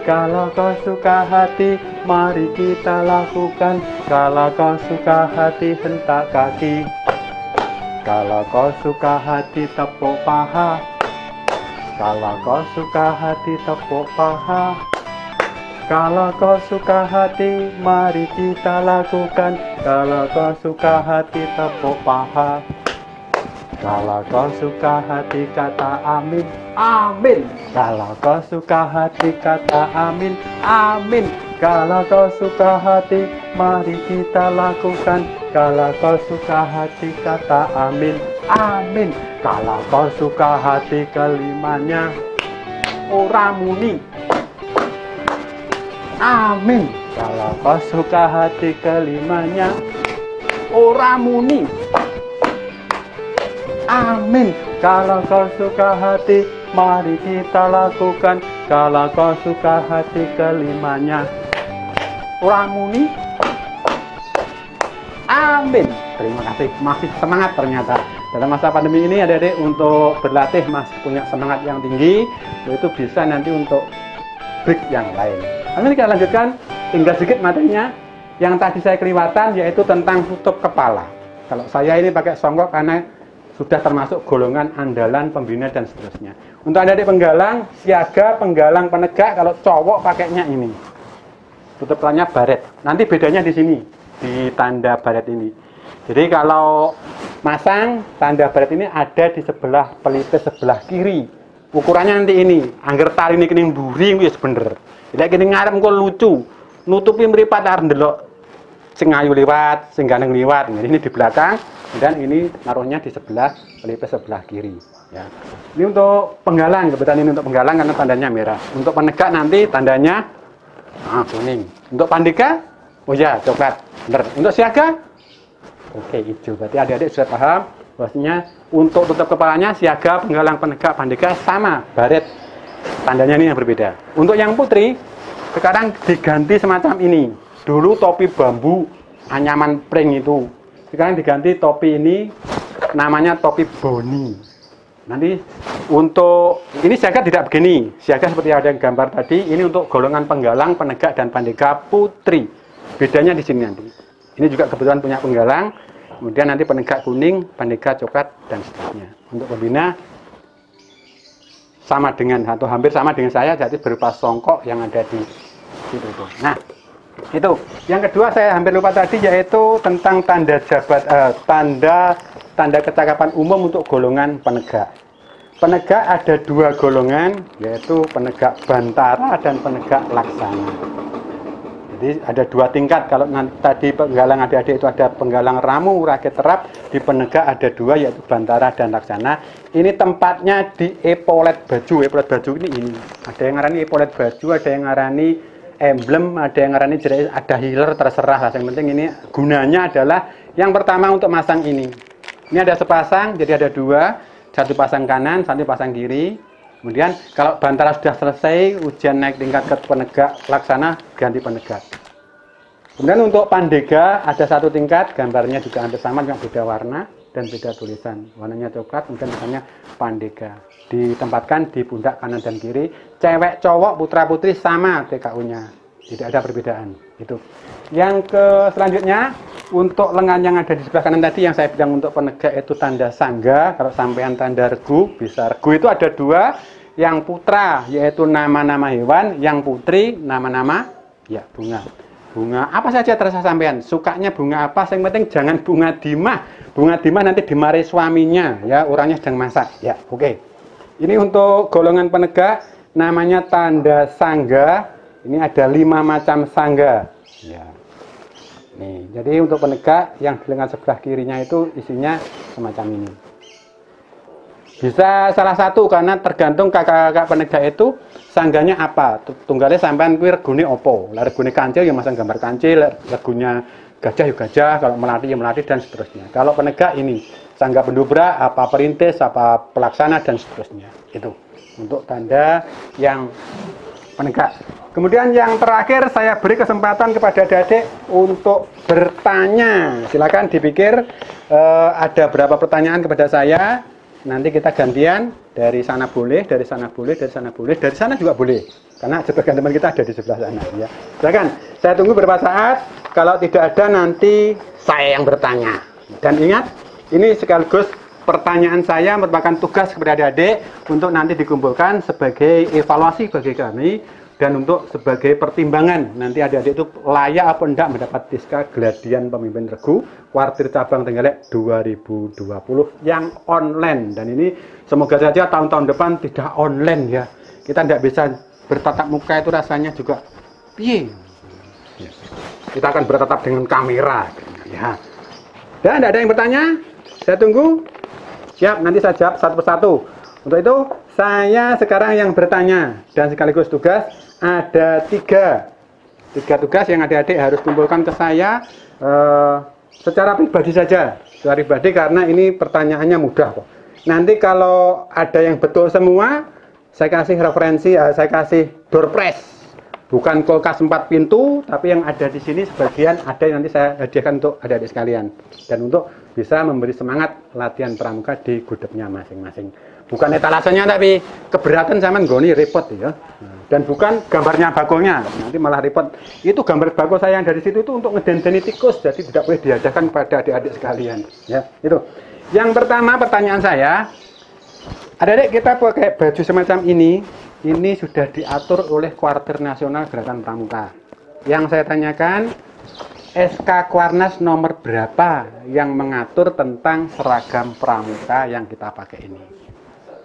Kalau kau suka hati, mari kita lakukan. Kalau kau suka hati, hentak kaki. Kalau kau suka hati, tepuk paha. Kalau kau suka hati, tepuk paha. Kalau kau suka hati, mari kita lakukan. Kalau kau suka hati, tepuk paha. Kalau kau suka hati, kata amin. Amin. Kalau kau suka hati, kata amin. Amin. Kalau kau suka hati, mari kita lakukan. Kalau kau suka hati, kata amin. Amin. Kalau kau suka hati, kelimanya ora muni. Amin. Kalau kau suka hati, kelimanya ora muni. Amin. Kalau kau suka hati, mari kita lakukan. Kalau kau suka hati, kelimanya ora muni. Amin. Terima kasih. Masih semangat ternyata. Dalam masa pandemi ini adik-adik untuk berlatih masih punya semangat yang tinggi. Itu bisa nanti untuk break yang lain. Lalu kita lanjutkan, tinggal sedikit materinya. Yang tadi saya kelewatan yaitu tentang tutup kepala. Kalau saya ini pakai songkok karena sudah termasuk golongan andalan, pembina dan seterusnya. Untuk adik-adik penggalang, siaga, penggalang, penegak, kalau cowok pakainya ini. Tutup kepalanya baret. Nanti bedanya di sini, di tanda baret ini. Jadi kalau masang tanda baret ini ada di sebelah pelipis sebelah kiri. Ukurannya nanti ini, angger tali ini kene mburi wis bener. Lek kene ngarep kok lucu. Nutupi mripat arep ndelok sing ayu liwat, sing ganteng liwat. Jadi ini di belakang dan ini naruhnya di sebelah pelipis sebelah kiri, ya. Ini untuk penggalang, kebetulan ini untuk penggalang karena tandanya merah. Untuk penegak nanti tandanya kuning. Untuk pandega, oh ya, coklat. Bener. Untuk siaga, oke, hijau. Berarti adik-adik sudah paham bahwasanya untuk tutup kepalanya siaga, penggalang, penegak, pandega sama, baret. Tandanya ini yang berbeda. Untuk yang putri, sekarang diganti semacam ini. Dulu topi bambu, anyaman pring itu. Sekarang diganti topi ini, namanya topi boni. Nanti untuk, ini siaga tidak begini. Siaga seperti ada yang gambar tadi, ini untuk golongan penggalang, penegak, dan pandega putri. Bedanya di sini nanti. Ini juga kebetulan punya penggalang, kemudian nanti penegak kuning, pandega coklat, dan seterusnya. Untuk pembina, sama dengan atau hampir sama dengan saya, jadi berupa songkok yang ada di situ. Nah, itu. Yang kedua saya hampir lupa tadi yaitu tentang tanda jabat tanda kecakapan umum untuk golongan penegak. Penegak ada dua golongan yaitu penegak bantara dan penegak laksana. Jadi ada dua tingkat. Kalau nanti tadi penggalang adik-adik itu ada penggalang ramu, rakit terap, di penegak ada dua yaitu bantara dan laksana. Ini tempatnya di epolet baju. Epolet baju ini. Ada yang ngarani epolet baju, ada yang ngarani emblem, ada yang ngarani jerai, ada healer, terserah lah. Yang penting ini gunanya adalah yang pertama untuk masang ini. Ini ada sepasang, jadi ada dua, satu pasang kanan, satu pasang kiri. Kemudian kalau bantara sudah selesai, ujian naik tingkat ke penegak laksana, ganti penegak. Kemudian untuk pandega ada satu tingkat, gambarnya juga hampir sama, cuma beda warna dan beda tulisan. Warnanya coklat, kemudian tulisannya pandega. Ditempatkan di pundak kanan dan kiri. Cewek, cowok, putra, putri sama TKU-nya. Tidak ada perbedaan. Itu. Yang selanjutnya, untuk lengan yang ada di sebelah kanan tadi yang saya bilang untuk penegak itu tanda sangga. Kalau sampean tanda regu, bisa regu itu ada dua. Yang putra yaitu nama-nama hewan, yang putri nama-nama ya bunga. Bunga apa saja terserah sampean. Sukanya bunga apa? Yang penting jangan bunga dimah. Bunga dimah nanti dimarahi suaminya, ya orangnya sedang masak. Ya, oke. Ini untuk golongan penegak namanya tanda sangga. Ini ada 5 macam sangga. Ya. Nih, jadi untuk penegak yang di lengan sebelah kirinya itu isinya semacam ini. Bisa salah satu karena tergantung kakak-kakak penegak itu sangganya apa. Tunggalnya sampean kuwi regune opo. Lah regune kancil ya masang gambar kancil, regunya gajah ya gajah, kalau melati ya melati dan seterusnya. Kalau penegak ini sangga pendobrak, apa perintis, apa pelaksana dan seterusnya. Itu untuk tanda yang penegak. Kemudian yang terakhir saya beri kesempatan kepada adik-adik untuk bertanya. Silakan dipikir ada berapa pertanyaan kepada saya. Nanti kita gantian, dari sana boleh, dari sana boleh, dari sana boleh, dari sana juga boleh. Karena sebagian teman kita ada di sebelah sana ya. Silakan, saya tunggu beberapa saat. Kalau tidak ada nanti saya yang bertanya. Dan ingat, ini sekaligus pertanyaan saya merupakan tugas kepada adik-adik untuk nanti dikumpulkan sebagai evaluasi bagi kami dan untuk sebagai pertimbangan nanti adik-adik itu layak apa enggak mendapat diska Gladian Pemimpin Regu Kuartir Cabang Trenggalek 2020 yang online. Dan ini semoga saja tahun-tahun depan tidak online ya. Kita tidak bisa bertatap muka, itu rasanya juga piye. Kita akan bertatap dengan kamera ya. Dan tidak ada yang bertanya, saya tunggu. Siap, nanti saya jawab satu persatu. Untuk itu saya sekarang yang bertanya dan sekaligus tugas. Ada tiga tugas yang adik-adik harus kumpulkan ke saya secara pribadi saja. Secara pribadi karena ini pertanyaannya mudah kok. Nanti kalau ada yang betul semua, saya kasih referensi, saya kasih door prize. Bukan kulkas 4 pintu, tapi yang ada di sini sebagian ada yang nanti saya hadiahkan untuk adik-adik sekalian. Dan untuk bisa memberi semangat latihan pramuka di gudegnya masing-masing. Bukan etalasenya tapi keberatan sama nggoni repot ya. Dan bukan gambarnya bakulnya, nanti malah repot. Itu gambar bakul saya yang dari situ itu untuk ngedendeni tikus, jadi tidak boleh diajarkan pada adik-adik sekalian. Ya, itu. Yang pertama pertanyaan saya, adik-adik kita pakai baju semacam ini sudah diatur oleh Kuartir Nasional Gerakan Pramuka. Yang saya tanyakan, SK Kuarnas nomor berapa yang mengatur tentang seragam pramuka yang kita pakai ini?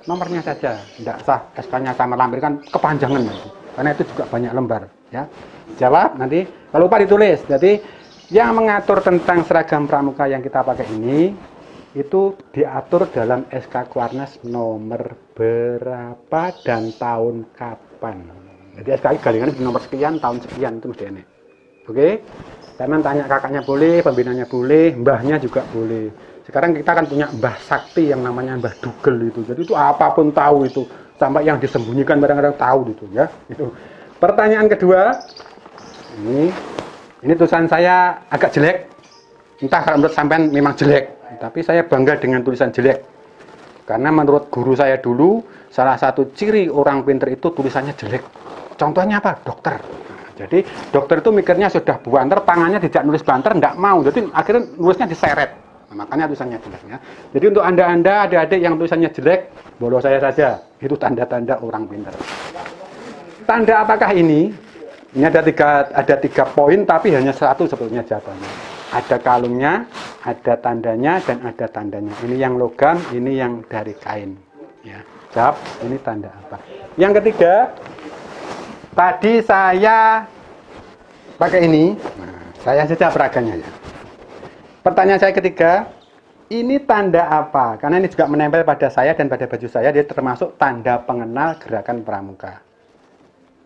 Nomornya saja, tidak sah SK-nya sama lampir kan kepanjangan nanti. Karena itu juga banyak lembar ya. Jawab nanti, kalau lupa ditulis. Jadi yang mengatur tentang seragam pramuka yang kita pakai ini itu diatur dalam SK Kuarnas nomor berapa dan tahun kapan. Jadi SK galingan nomor sekian, tahun sekian, itu mesti enak. Oke? Teman tanya kakaknya boleh, pembinanya boleh, mbahnya juga boleh. Sekarang kita kan punya Mbah Sakti yang namanya Mbah Dugel itu. Jadi itu apapun tahu itu, sampai yang disembunyikan barang-barang tahu itu ya. Itu. Pertanyaan kedua, ini tulisan saya agak jelek. Entah kalau menurut sampean memang jelek, tapi saya bangga dengan tulisan jelek. Karena menurut guru saya dulu, salah satu ciri orang pinter itu tulisannya jelek. Contohnya apa? Dokter. Jadi dokter itu mikirnya sudah banter, tangannya tidak nulis banter, enggak mau. Jadi akhirnya nulisnya diseret. Nah, makanya tulisannya jelek ya. Jadi untuk anda adik-adik yang tulisannya jelek, bolos saya saja. Itu tanda-tanda orang pintar. Tanda apakah ini? Ini ada tiga poin, tapi hanya satu sebetulnya jawabannya. Ada kalungnya, ada tandanya, dan ada tandanya. Ini yang logam, ini yang dari kain. Ya, jawab. Ini tanda apa? Yang ketiga, tadi saya pakai ini. Nah, saya saja peragannya ya. Pertanyaan saya ketiga, ini tanda apa? Karena ini juga menempel pada saya dan pada baju saya, dia termasuk tanda pengenal gerakan pramuka.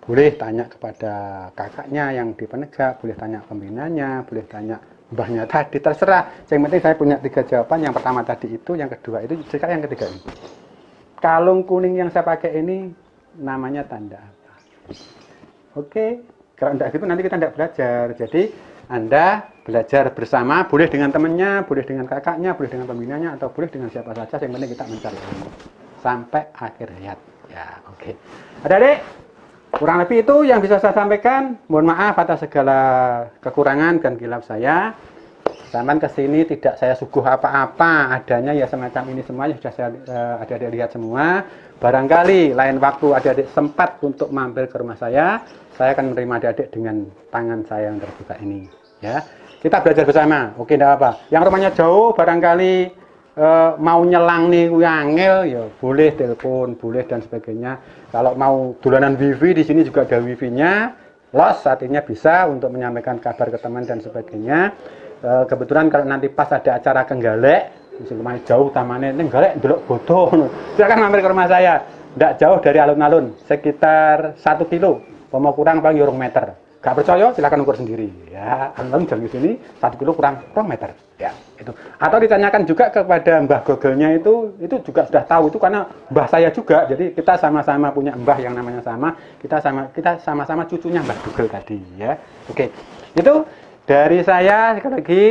Boleh tanya kepada kakaknya yang di penegak, boleh tanya pembinanya, boleh tanya mbahnya tadi, terserah. Yang penting saya punya tiga jawaban, yang pertama tadi itu, yang kedua itu, sekarang yang ketiga ini. Kalung kuning yang saya pakai ini namanya tanda apa? Oke, kalau tidak gitu nanti kita tidak belajar. Jadi Anda belajar bersama, boleh dengan temannya, boleh dengan kakaknya, boleh dengan pembinanya, atau boleh dengan siapa saja. Yang penting kita mencari ilmu sampai akhir hayat. Ya, oke. Adik-adik, kurang lebih itu yang bisa saya sampaikan. Mohon maaf atas segala kekurangan dan kilaf saya. Sampai ke sini tidak saya suguh apa-apa, adanya ya semacam ini semuanya sudah saya adik-adik lihat semua. Barangkali lain waktu adik-adik sempat untuk mampir ke rumah saya akan menerima adik-adik dengan tangan saya yang terbuka ini. Ya, kita belajar bersama. Oke, tidak apa. Yang rumahnya jauh, barangkali mau nyelang nih angel, ya boleh telepon, boleh dan sebagainya. Kalau mau dolanan wifi di sini juga ada wifi-nya. Los artinya bisa untuk menyampaikan kabar ke teman dan sebagainya. Kebetulan kalau nanti pas ada acara Trenggalek, Sing lumayan jauh tamane ning Galek ndelok bodo ngono. Silakan mampir ke rumah saya. Ndak jauh dari alun-alun, sekitar 1 kilo, kurang paling 2 meter. Gak percaya silakan ukur sendiri ya. Alun-alun jalan ke sini 1 kilo kurang 2 meter ya. Itu. Atau ditanyakan juga kepada Mbah Google-nya itu juga sudah tahu itu karena mbah saya juga. Jadi kita sama-sama punya mbah yang namanya sama. Kita sama-sama cucunya Mbah Google tadi ya. Oke. Itu dari saya sekali lagi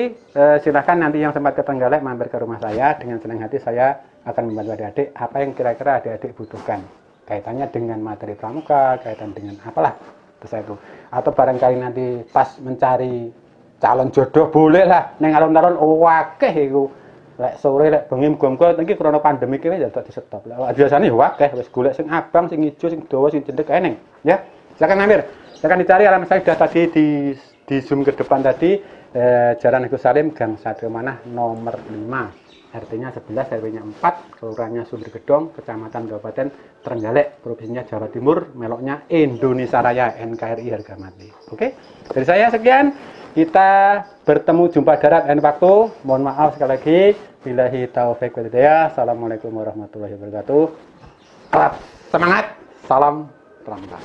silakan nanti yang sempat ke Trenggalek mampir ke rumah saya, dengan senang hati saya akan membantu adik-adik apa yang kira-kira adik-adik butuhkan kaitannya dengan materi pramuka, kaitan dengan apalah itu. Atau barangkali nanti pas mencari calon jodoh boleh lah neng alun-alun wakeh iku lek sore lek bengi muga-muga iki krana pandemi iki ya di stop. Biasane ya wakeh wis golek sing abang, sing ijo, sing dawa, sing cendhek kae neng ya. Silakan mampir. Silakan dicari alamat saya sudah tadi di zoom ke depan tadi Jalan Agus Salim Gang Sadra Manah nomor 5. RT-nya 11, RW-nya 4, kelurahannya Sumber Gedong, Kecamatan Kabupaten Trenggalek, Provinsinya Jawa Timur, meloknya Indonesia Raya, NKRI harga mati. Oke, dari saya sekian. Kita bertemu jumpa darat lain waktu. Mohon maaf sekali lagi. Billahi taufik wal hidayah. Assalamualaikum warahmatullahi wabarakatuh. Semangat. Salam pramuka.